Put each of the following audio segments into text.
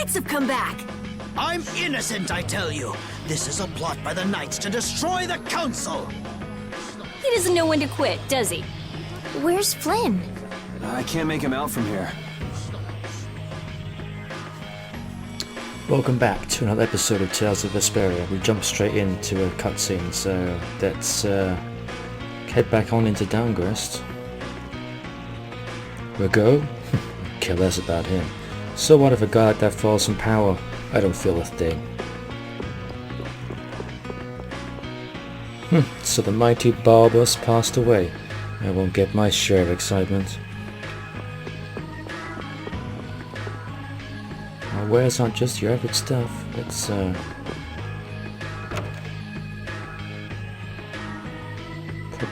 knights have come back! I'm innocent, I tell you. This is a plot by the knights to destroy the council. He doesn't know when to quit, does he? Where's Flynn? I can't make him out from here. Welcome back to another episode of Tales of Vesperia. We jump straight into a cutscene, so let's head back on into Downgrest. Rago? Care less about him. So what if a guy like that falls from power? I don't feel a thing. So the mighty Barbus passed away. I won't get my share of excitement. Our wares aren't just your average stuff. Let's pop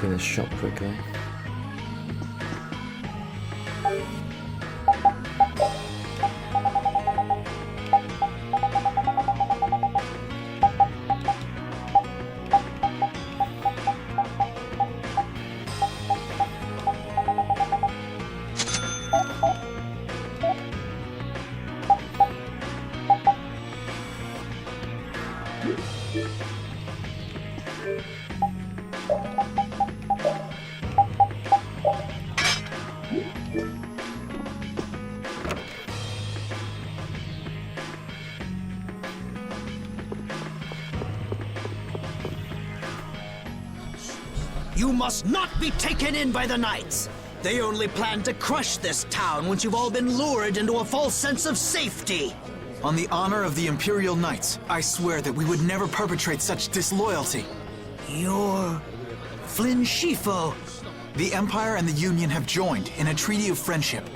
in the shop quickly. You must not be taken in by the knights. They only plan to crush this town once you've all been lured into a false sense of safety. On the honor of the Imperial Knights, I swear that we would never perpetrate such disloyalty. You're Flynn Shifo. The Empire and the Union have joined in a treaty of friendship.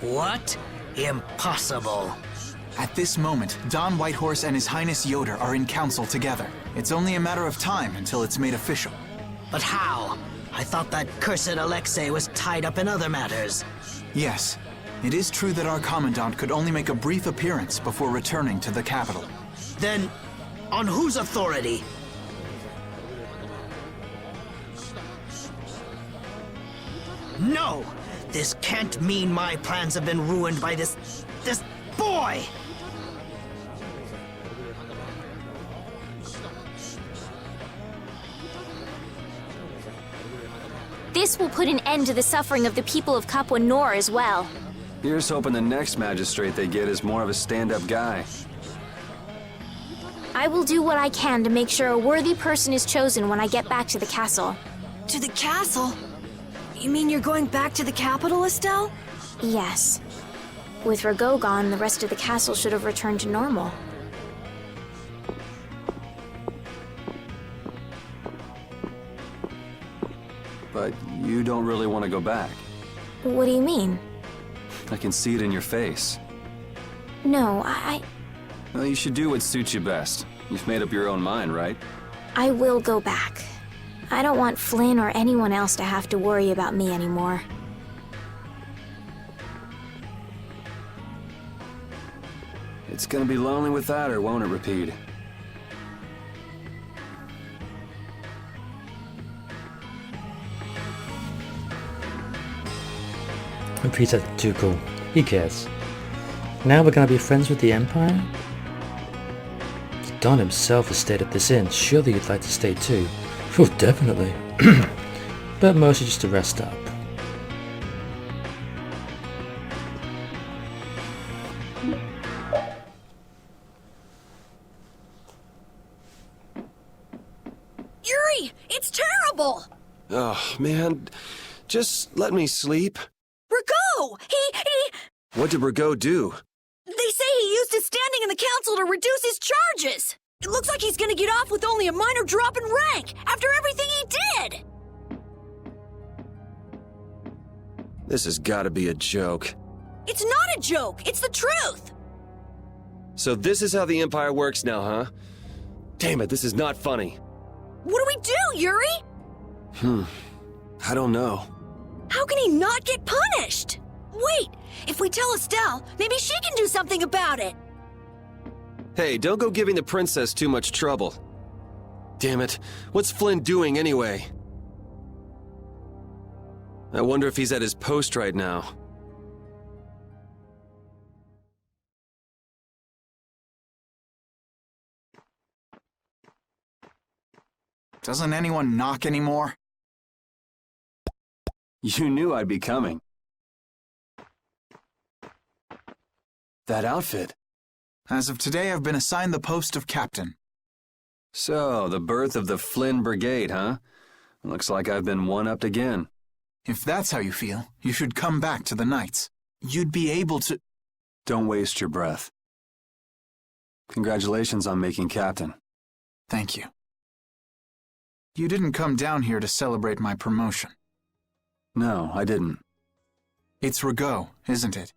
What? Impossible. At this moment, Don Whitehorse and His Highness Yoder are in council together. It's only a matter of time until it's made official. But how? I thought that cursed Alexei was tied up in other matters. Yes, it is true that our Commandant could only make a brief appearance before returning to the capital. Then, on whose authority? No! This can't mean my plans have been ruined by this boy! This will put an end to the suffering of the people of Capua Nor as well. Here's hoping the next magistrate they get is more of a stand-up guy. I will do what I can to make sure a worthy person is chosen when I get back to the castle. To the castle? You mean you're going back to the capital, Estelle? Yes. With Rago gone, the rest of the castle should have returned to normal. But you don't really want to go back. What do you mean? I can see it in your face. No, Well, you should do what suits you best. You've made up your own mind, right? I will go back. I don't want Flynn or anyone else to have to worry about me anymore. It's gonna be lonely without her, won't it, Repeat? Repeat's too cool. He cares. Now we're gonna be friends with the Empire? Don himself has stayed at this inn. Surely you'd like to stay too. Oh, definitely. But mostly just to rest up. Yuri, it's terrible! Oh, man. Just let me sleep. Rago! What did Rago do? They say he used his standing in the council to reduce his charges! It looks like he's gonna get off with only a minor drop in rank, after everything he did! This has gotta be a joke. It's not a joke, it's the truth! So this is how the Empire works now, huh? Damn it, this is not funny. What do we do, Yuri? I don't know. How can he not get punished? Wait, if we tell Estelle, maybe she can do something about it! Hey, don't go giving the princess too much trouble. Damn it, what's Flynn doing anyway? I wonder if he's at his post right now. Doesn't anyone knock anymore? You knew I'd be coming. That outfit. As of today, I've been assigned the post of captain. So, the birth of the Flynn Brigade, huh? Looks like I've been one-upped again. If that's how you feel, you should come back to the Knights. You'd be able to... Don't waste your breath. Congratulations on making captain. Thank you. You didn't come down here to celebrate my promotion. No, I didn't. It's Rigaud, isn't it?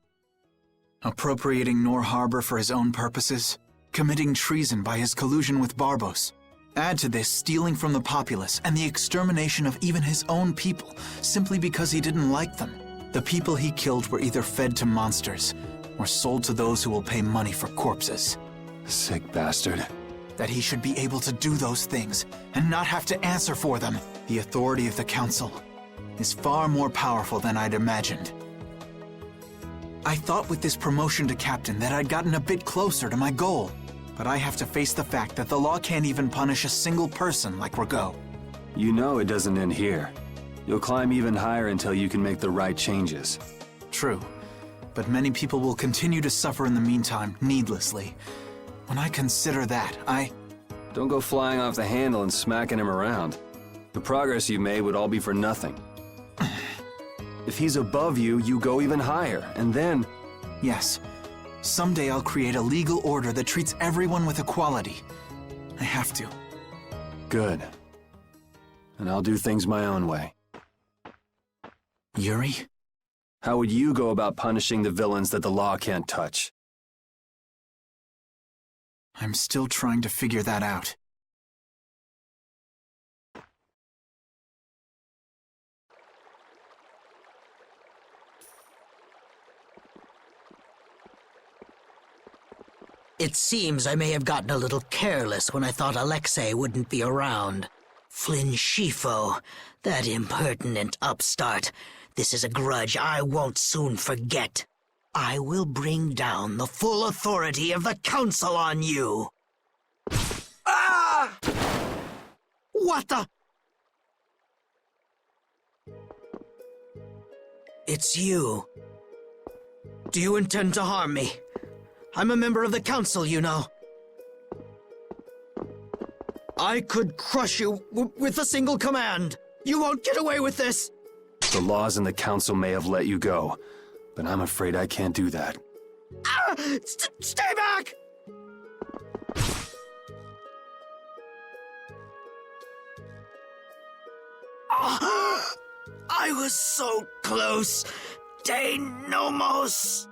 Appropriating Nor Harbor for his own purposes, committing treason by his collusion with Barbos. Add to this stealing from the populace and the extermination of even his own people, simply because he didn't like them. The people he killed were either fed to monsters, or sold to those who will pay money for corpses. Sick bastard. That he should be able to do those things, and not have to answer for them. The authority of the Council is far more powerful than I'd imagined. I thought with this promotion to captain that I'd gotten a bit closer to my goal, but I have to face the fact that the law can't even punish a single person like Rigaud. You know it doesn't end here. You'll climb even higher until you can make the right changes. True, but many people will continue to suffer in the meantime, needlessly. When I consider that, Don't go flying off the handle and smacking him around. The progress you've made would all be for nothing. If he's above you, you go even higher, and then... Yes, someday I'll create a legal order that treats everyone with equality. I have to. Good. And I'll do things my own way. Yuri? How would you go about punishing the villains that the law can't touch? I'm still trying to figure that out. It seems I may have gotten a little careless when I thought Alexei wouldn't be around. Flynn Shifo, that impertinent upstart. This is a grudge I won't soon forget. I will bring down the full authority of the Council on you. Ah! What the? It's you. Do you intend to harm me? I'm a member of the Council, you know. I could crush you with a single command. You won't get away with this. The laws in the Council may have let you go, but I'm afraid I can't do that. Ah! Stay back! Ah! I was so close. De Nomos.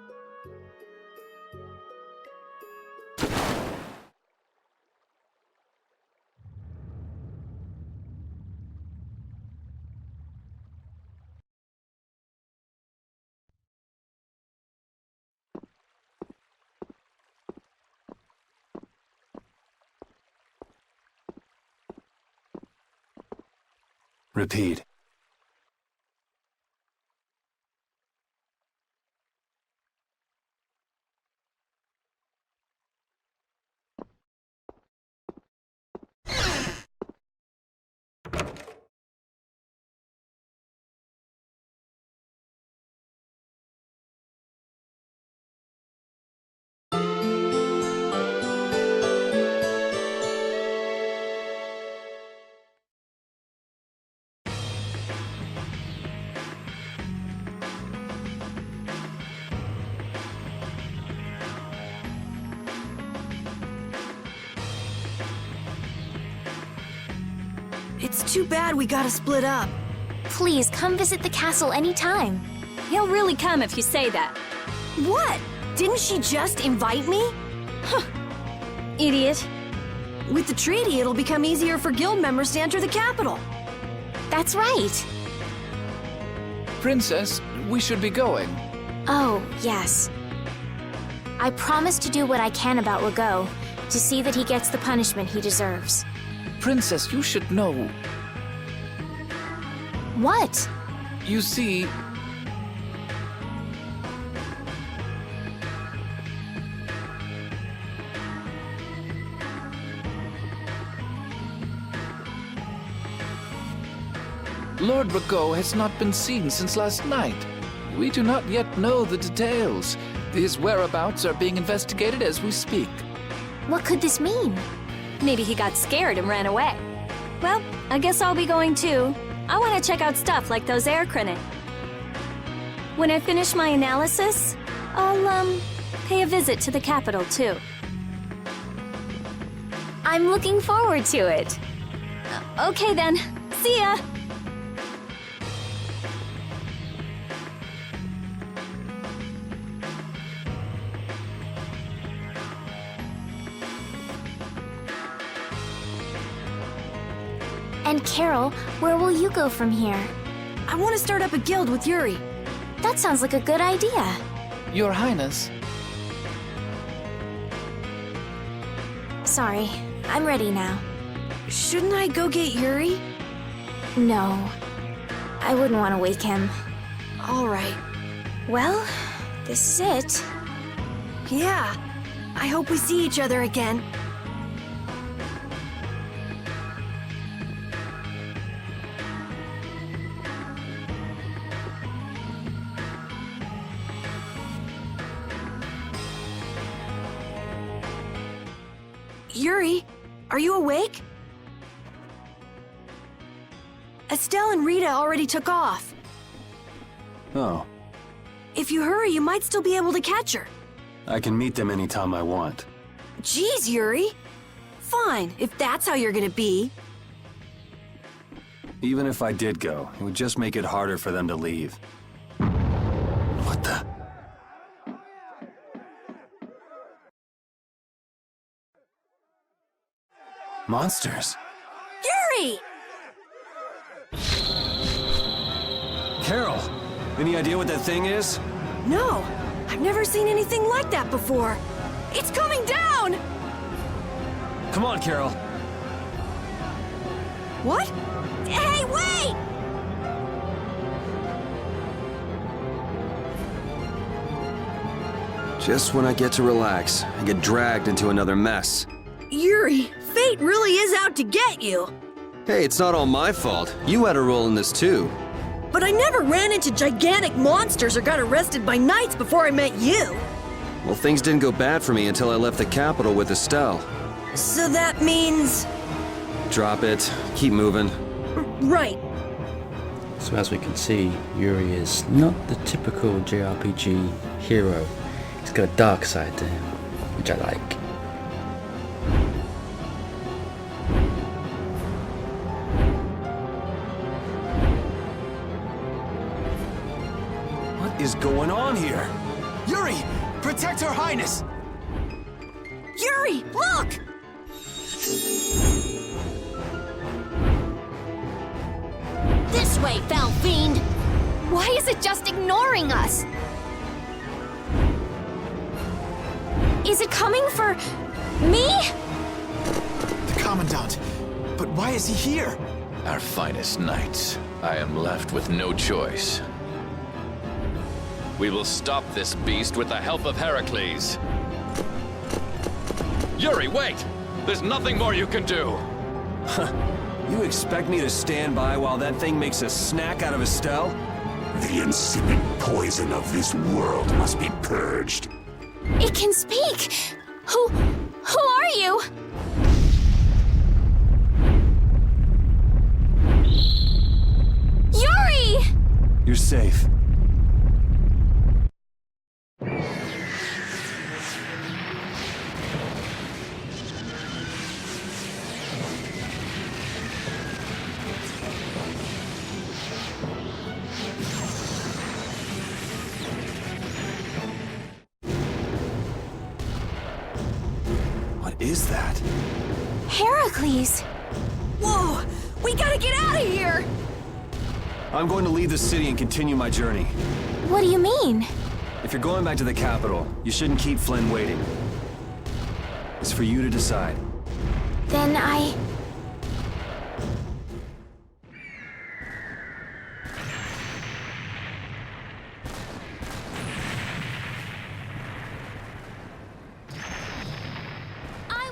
Repeat. It's too bad we gotta split up. Please come visit the castle anytime. He'll really come if you say that. What? Didn't she just invite me? Idiot. With the treaty, it'll become easier for guild members to enter the capital. That's right. Princess, we should be going. Oh, yes. I promise to do what I can about Rigaud, to see that he gets the punishment he deserves. Princess, you should know. What? You see... Lord Rago has not been seen since last night. We do not yet know the details. His whereabouts are being investigated as we speak. What could this mean? Maybe he got scared and ran away. Well, I guess I'll be going too. I want to check out stuff like those air crennet. When I finish my analysis, I'll, pay a visit to the capital too. I'm looking forward to it. Okay then, see ya! And Carol, where will you go from here? I want to start up a guild with Yuri. That sounds like a good idea. Your Highness, Sorry, I'm ready now. Shouldn't I go get Yuri? No, I wouldn't want to wake him. All right. Well, this is it. Yeah. I hope we see each other again. Yuri, are you awake? Estelle and Rita already took off. Oh, If you hurry, you might still be able to catch her. I can meet them anytime I want. Jeez, Yuri. Fine, if that's how you're gonna be. Even if I did go, it would just make it harder for them to leave. What the? Monsters? Yuri! Carol, any idea what that thing is? No, I've never seen anything like that before. It's coming down! Come on, Carol. What? Hey, wait! Just when I get to relax, I get dragged into another mess. Yuri, fate really is out to get you. Hey, it's not all my fault. You had a role in this too. But I never ran into gigantic monsters or got arrested by knights before I met you. Well, things didn't go bad for me until I left the capital with Estelle. So that means... Drop it. Keep moving. Right. So as we can see, Yuri is not the typical JRPG hero. He's got a dark side to him, which I like. What is going on here? Yuri! Protect Her Highness! Yuri, look! This way, foul fiend! Why is it just ignoring us? Is it coming for... me? The Commandant. But why is he here? Our finest knights. I am left with no choice. We will stop this beast with the help of Heracles. Yuri, wait! There's nothing more you can do! You expect me to stand by while that thing makes a snack out of Estelle? The insipid poison of this world must be purged. It can speak! Who are you? Yuri! You're safe. What is that? Heracles! Whoa! We gotta get out of here! I'm going to leave the city and continue my journey. What do you mean? If you're going back to the capital, you shouldn't keep Flynn waiting. It's for you to decide. Then I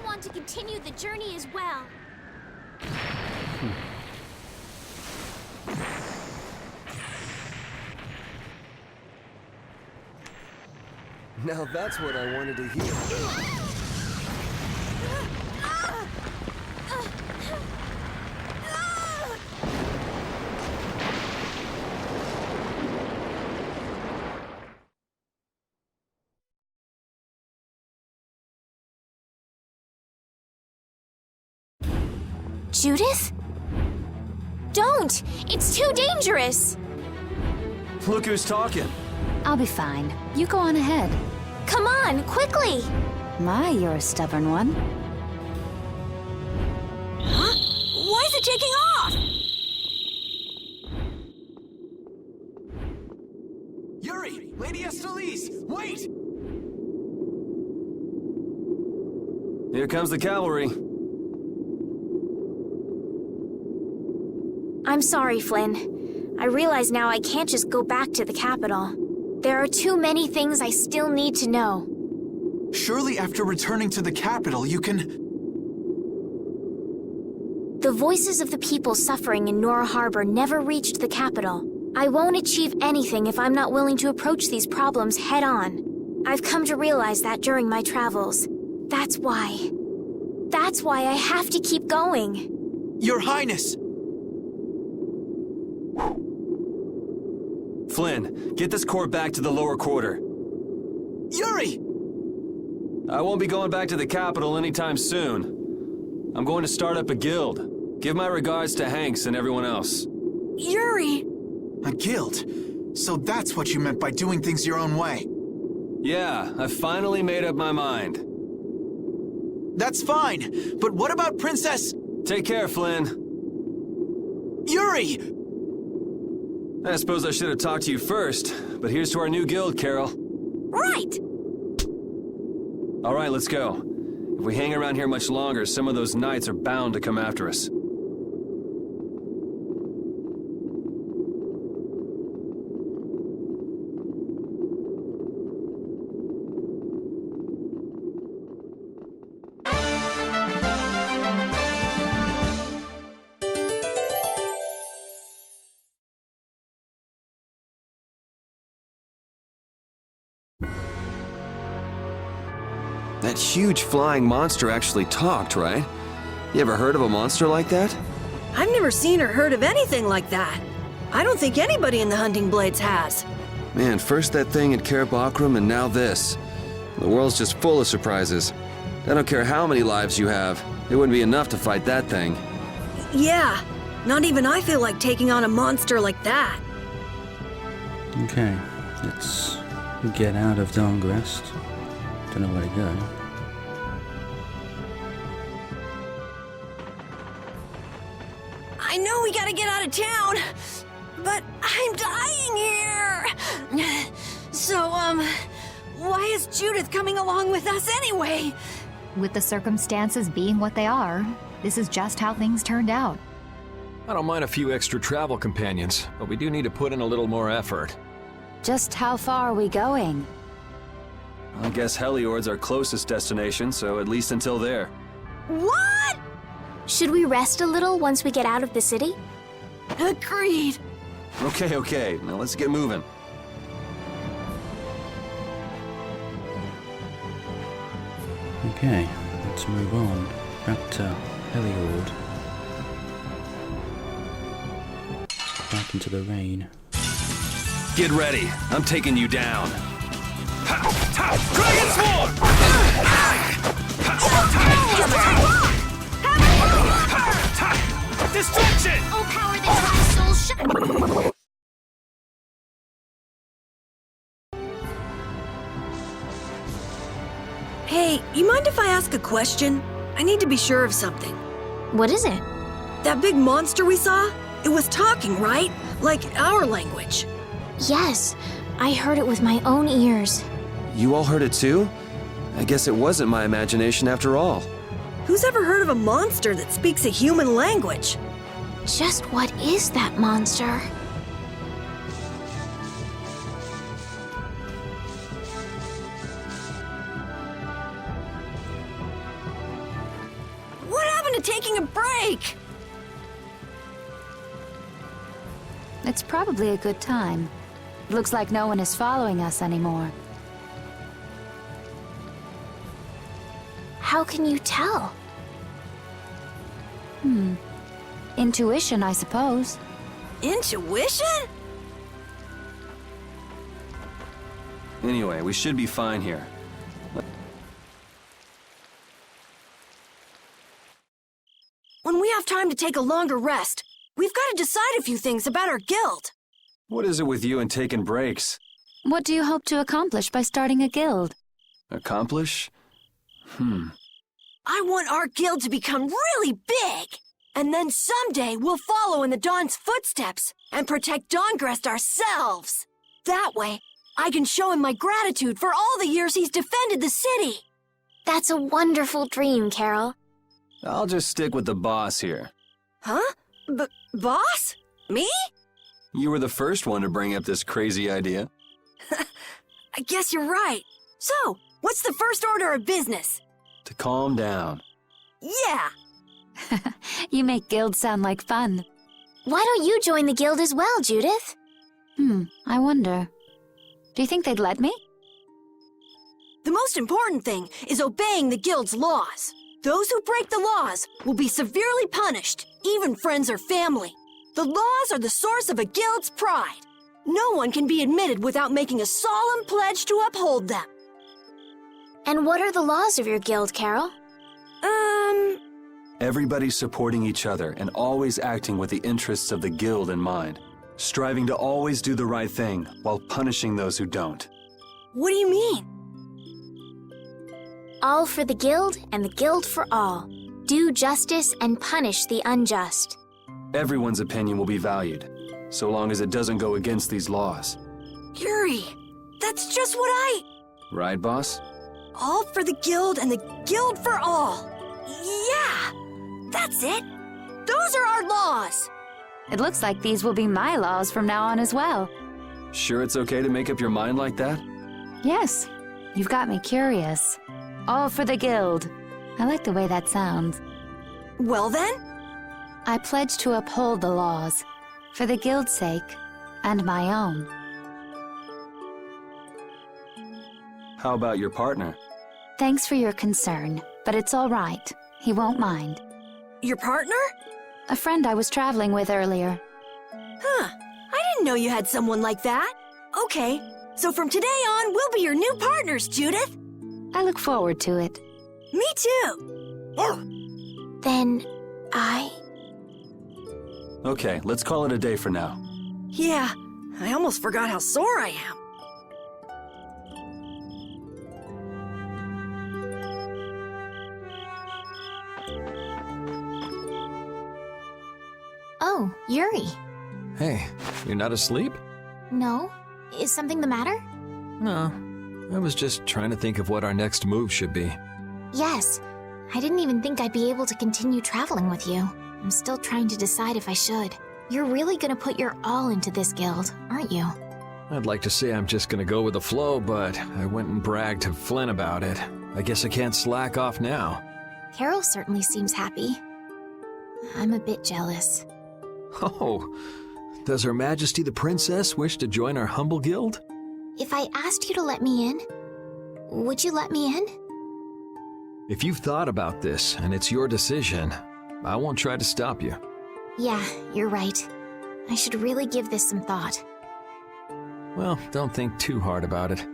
want to continue the journey as well. Now that's what I wanted to hear. Judith? Don't! It's too dangerous! Look who's talking. I'll be fine. You go on ahead. Come on, quickly! My, you're a stubborn one. Huh? Why is it taking off? Yuri! Lady Estelle! Wait! Here comes the cavalry. I'm sorry, Flynn. I realize now I can't just go back to the capital. There are too many things I still need to know. Surely after returning to the capital, you can... The voices of the people suffering in Nora Harbor never reached the capital. I won't achieve anything if I'm not willing to approach these problems head-on. I've come to realize that during my travels. That's why. That's why I have to keep going. Your Highness! Flynn, get this core back to the lower quarter. Yuri! I won't be going back to the capital anytime soon. I'm going to start up a guild. Give my regards to Hanks and everyone else. Yuri! A guild? So that's what you meant by doing things your own way. Yeah, I finally made up my mind. That's fine, but what about Princess... Take care, Flynn. Yuri! I suppose I should have talked to you first, but here's to our new guild, Carol. Right! All right, let's go. If we hang around here much longer, some of those knights are bound to come after us. That huge flying monster actually talked, right? You ever heard of a monster like that? I've never seen or heard of anything like that. I don't think anybody in the Hunting Blades has. Man, first that thing at Cair Bakram and now this. The world's just full of surprises. I don't care how many lives you have, it wouldn't be enough to fight that thing. Yeah, not even I feel like taking on a monster like that. Okay, let's get out of Dawngrest. Don't know where to go. I know we gotta get out of town, but I'm dying here. So, why is Judith coming along with us anyway? With the circumstances being what they are, this is just how things turned out. I don't mind a few extra travel companions, but we do need to put in a little more effort. Just how far are we going? I guess Heliord's our closest destination, so at least until there. What? Should we rest a little once we get out of the city? Agreed. Okay, now let's get moving. Okay, let's move on. Back to Heliord. Back into the rain. Get ready, I'm taking you down. Dragon Swarm! Destruction! Oh, power that drives souls shut! Hey, you mind if I ask a question? I need to be sure of something. What is it? That big monster we saw? It was talking, right? Like our language. Yes, I heard it with my own ears. You all heard it too? I guess it wasn't my imagination after all. Who's ever heard of a monster that speaks a human language? Just what is that monster? What happened to taking a break? It's probably a good time. Looks like no one is following us anymore. How can you tell? Intuition, I suppose. Intuition? Anyway, we should be fine here. When we have time to take a longer rest, we've got to decide a few things about our guild. What is it with you and taking breaks? What do you hope to accomplish by starting a guild? Accomplish? I want our guild to become really big. And then someday we'll follow in the Dawn's footsteps and protect Dawngrest ourselves. That way, I can show him my gratitude for all the years he's defended the city. That's a wonderful dream, Carol. I'll just stick with the boss here. Huh? Boss? Me? You were the first one to bring up this crazy idea. I guess you're right. So, what's the first order of business? To calm down. Yeah! You make guilds sound like fun. Why don't you join the guild as well, Judith? I wonder. Do you think they'd let me? The most important thing is obeying the guild's laws. Those who break the laws will be severely punished, even friends or family. The laws are the source of a guild's pride. No one can be admitted without making a solemn pledge to uphold them. And what are the laws of your guild, Carol? Everybody supporting each other and always acting with the interests of the guild in mind. Striving to always do the right thing while punishing those who don't. What do you mean? All for the guild and the guild for all. Do justice and punish the unjust. Everyone's opinion will be valued, so long as it doesn't go against these laws. Yuri, that's just what Right, boss? All for the guild and the guild for all. Yeah, that's it. Those are our laws. It looks like these will be my laws from now on as well. Sure it's okay to make up your mind like that? Yes, you've got me curious. All for the guild. I like the way that sounds. Well then? I pledge to uphold the laws, for the guild's sake, and my own. How about your partner? Thanks for your concern, but it's all right. He won't mind. Your partner? A friend I was traveling with earlier. Huh, I didn't know you had someone like that. Okay, so from today on, we'll be your new partners, Judith. I look forward to it. Me too. Then, Okay, let's call it a day for now. Yeah, I almost forgot how sore I am. Oh, Yuri. Hey, you're not asleep? No? Is something the matter? No. I was just trying to think of what our next move should be. Yes. I didn't even think I'd be able to continue traveling with you. I'm still trying to decide if I should. You're really gonna put your all into this guild, aren't you? I'd like to say I'm just gonna go with the flow, but I went and bragged to Flynn about it. I guess I can't slack off now. Carol certainly seems happy. I'm a bit jealous. Oh, does Her Majesty the Princess wish to join our humble guild? If I asked you to let me in, would you let me in? If you've thought about this and it's your decision, I won't try to stop you. Yeah, you're right. I should really give this some thought. Well, don't think too hard about it.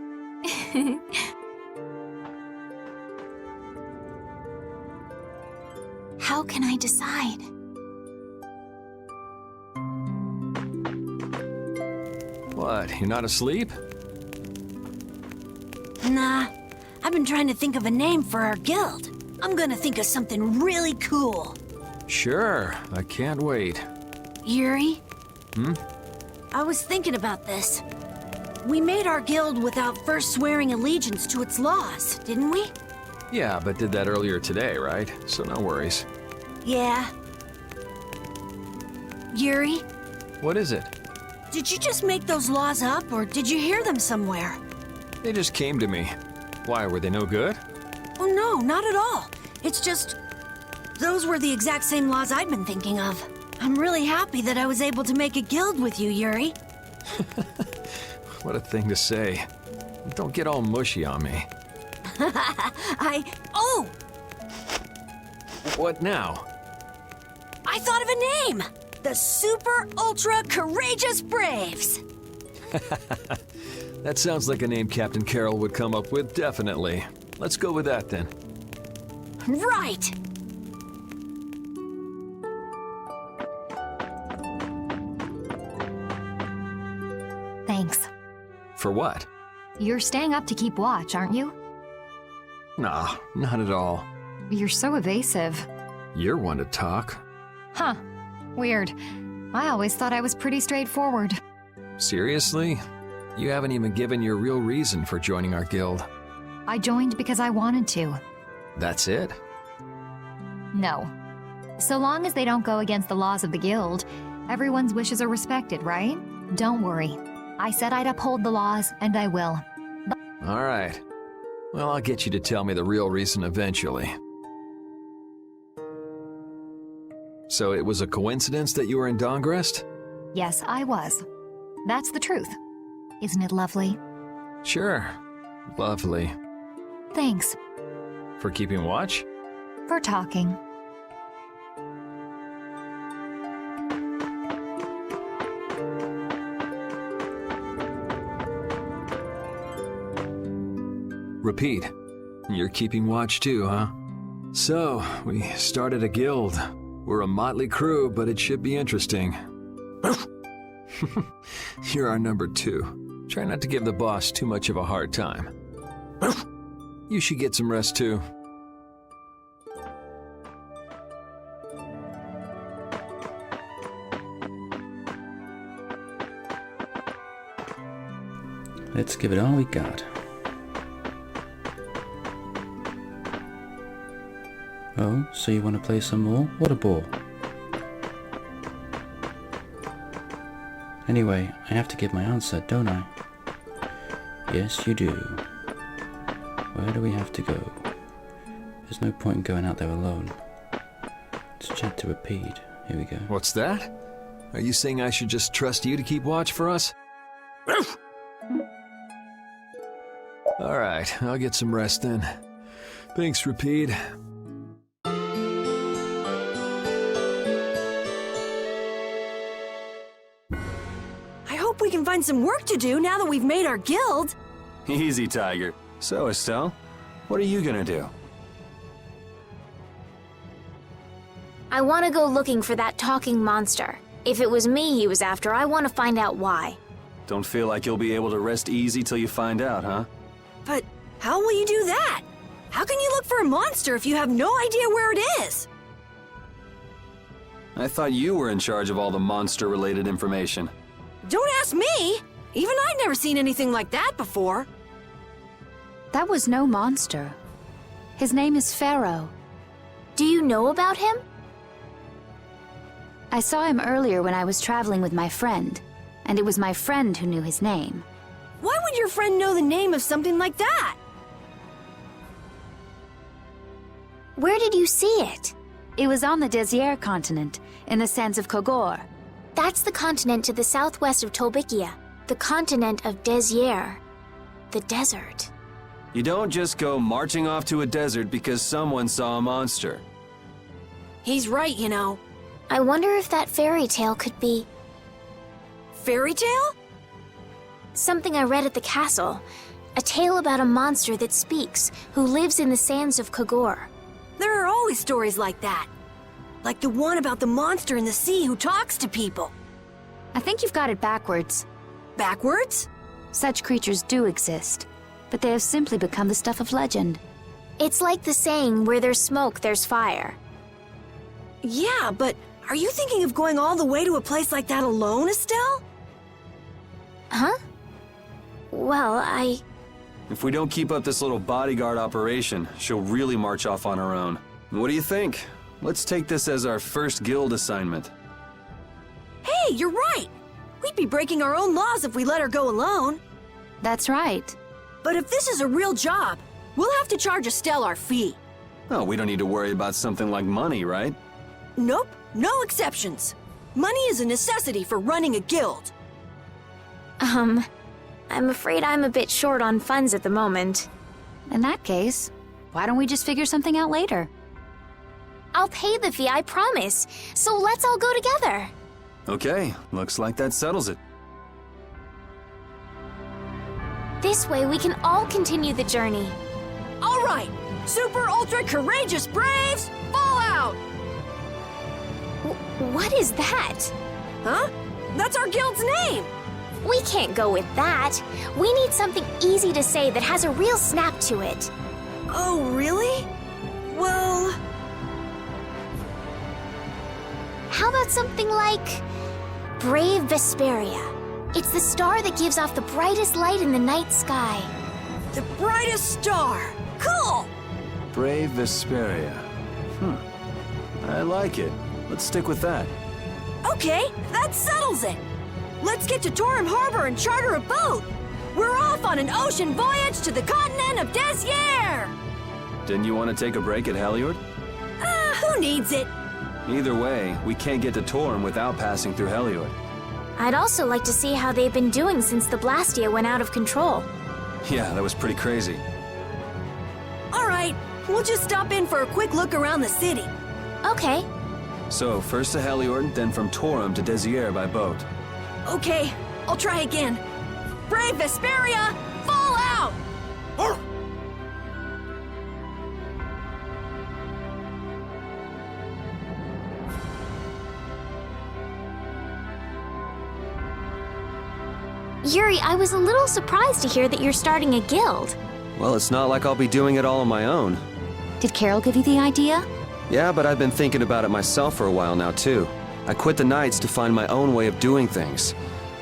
How can I decide? What, you're not asleep? Nah, I've been trying to think of a name for our guild. I'm gonna think of something really cool. Sure, I can't wait. Yuri? Hmm? I was thinking about this. We made our guild without first swearing allegiance to its laws, didn't we? Yeah, but did that earlier today, right? So no worries. Yeah. Yuri, What is it? did you just make those laws up, or did you hear them somewhere? They just came to me. Why, were they no good? Oh no, not at all. It's just... those were the exact same laws I'd been thinking of. I'm really happy that I was able to make a guild with you, Yuri. What a thing to say. Don't get all mushy on me. Oh! What now? I thought of a name! The Super Ultra Courageous Braves! That sounds like a name Captain Carroll would come up with, definitely. Let's go with that then. Right! Thanks. For what? You're staying up to keep watch, aren't you? Nah, not at all. You're so evasive. You're one to talk. Huh. Weird. I always thought I was pretty straightforward. Seriously? You haven't even given your real reason for joining our guild. I joined because I wanted to. That's it? No. So long as they don't go against the laws of the guild, everyone's wishes are respected, right? Don't worry. I said I'd uphold the laws, and I will. All right. Well, I'll get you to tell me the real reason eventually. So it was a coincidence that you were in Dawngrest? Yes, I was. That's the truth. Isn't it lovely? Sure. Lovely. Thanks. For keeping watch? For talking. Repeat. You're keeping watch too, huh? So, we started a guild. We're a motley crew, but it should be interesting. You're our number 2. Try not to give the boss too much of a hard time. You should get some rest too. Let's give it all we got. Oh, so you want to play some more? What a bore. Anyway, I have to give my answer, don't I? Yes, you do. Where do we have to go? There's no point in going out there alone. Let's chat to Repeat. Here we go. What's that? Are you saying I should just trust you to keep watch for us? Alright, I'll get some rest then. Thanks, Repeat. I hope we can find some work to do now that we've made our guild. Easy, Tiger. So, Estelle, what are you gonna do? I want to go looking for that talking monster. If it was me he was after, I want to find out why. Don't feel like you'll be able to rest easy till you find out, huh? But how will you do that? How can you look for a monster if you have no idea where it is? I thought you were in charge of all the monster-related information. Don't ask me! Even I've never seen anything like that before. That was no monster. His name is Pharaoh. Do you know about him? I saw him earlier when I was traveling with my friend, and it was my friend who knew his name. Why would your friend know the name of something like that? Where did you see it? It was on the Désert continent, in the sands of Kogor. That's the continent to the southwest of Tolbikia. The continent of Désert. The desert. You don't just go marching off to a desert because someone saw a monster. He's right, you know. I wonder if that fairy tale could be... Fairy tale? Something I read at the castle. A tale about a monster that speaks, who lives in the sands of Kogor. There are always stories like that. Like the one about the monster in the sea who talks to people. I think you've got it backwards. Backwards? Such creatures do exist, but they have simply become the stuff of legend. It's like the saying, where there's smoke, there's fire. Yeah, but are you thinking of going all the way to a place like that alone, Estelle? Huh? Well, If we don't keep up this little bodyguard operation, she'll really march off on her own. What do you think? Let's take this as our first guild assignment. Hey, you're right! We'd be breaking our own laws if we let her go alone. That's right. But if this is a real job, we'll have to charge Estelle our fee. Oh, we don't need to worry about something like money, right? Nope, no exceptions. Money is a necessity for running a guild. I'm afraid I'm a bit short on funds at the moment. In that case, why don't we just figure something out later? I'll pay the fee, I promise. So let's all go together. Okay, looks like that settles it. This way we can all continue the journey. All right, super ultra courageous braves, fall out! What is that? Huh? That's our guild's name! We can't go with that. We need something easy to say that has a real snap to it. Oh, really? Well... How about something like... Brave Vesperia? It's the star that gives off the brightest light in the night sky. The brightest star! Cool! Brave Vesperia. I like it. Let's stick with that. Okay, that settles it! Let's get to Torim Harbor and charter a boat! We're off on an ocean voyage to the continent of Desier! Didn't you want to take a break at Heliord? Who needs it? Either way, we can't get to Torim without passing through Heliord. I'd also like to see how they've been doing since the blastia went out of control. Yeah, that was pretty crazy. All right, we'll just stop in for a quick look around the city. Okay. So, first to Heliord, then from Torim to Desier by boat. Okay, I'll try again. Brave Vesperia, fall out! Yuri, I was a little surprised to hear that you're starting a guild. Well, it's not like I'll be doing it all on my own. Did Carol give you the idea? Yeah, but I've been thinking about it myself for a while now, too. I quit the Knights to find my own way of doing things.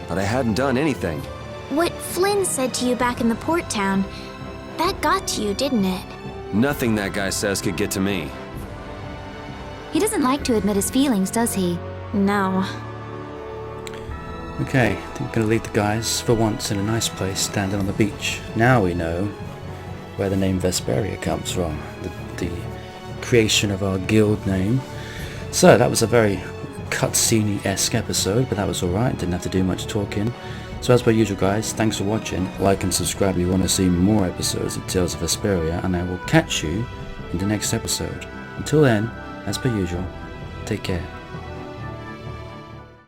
But I hadn't done anything. What Flynn said to you back in the port town, that got to you, didn't it? Nothing that guy says could get to me. He doesn't like to admit his feelings, does he? No. Okay, I think we're going to leave the guys for once in a nice place, standing on the beach. Now we know where the name Vesperia comes from, the creation of our guild name. So that was a very cutscene-esque episode, but that was alright, didn't have to do much talking. So as per usual guys, thanks for watching, like and subscribe if you want to see more episodes of Tales of Vesperia, and I will catch you in the next episode. Until then, as per usual, take care.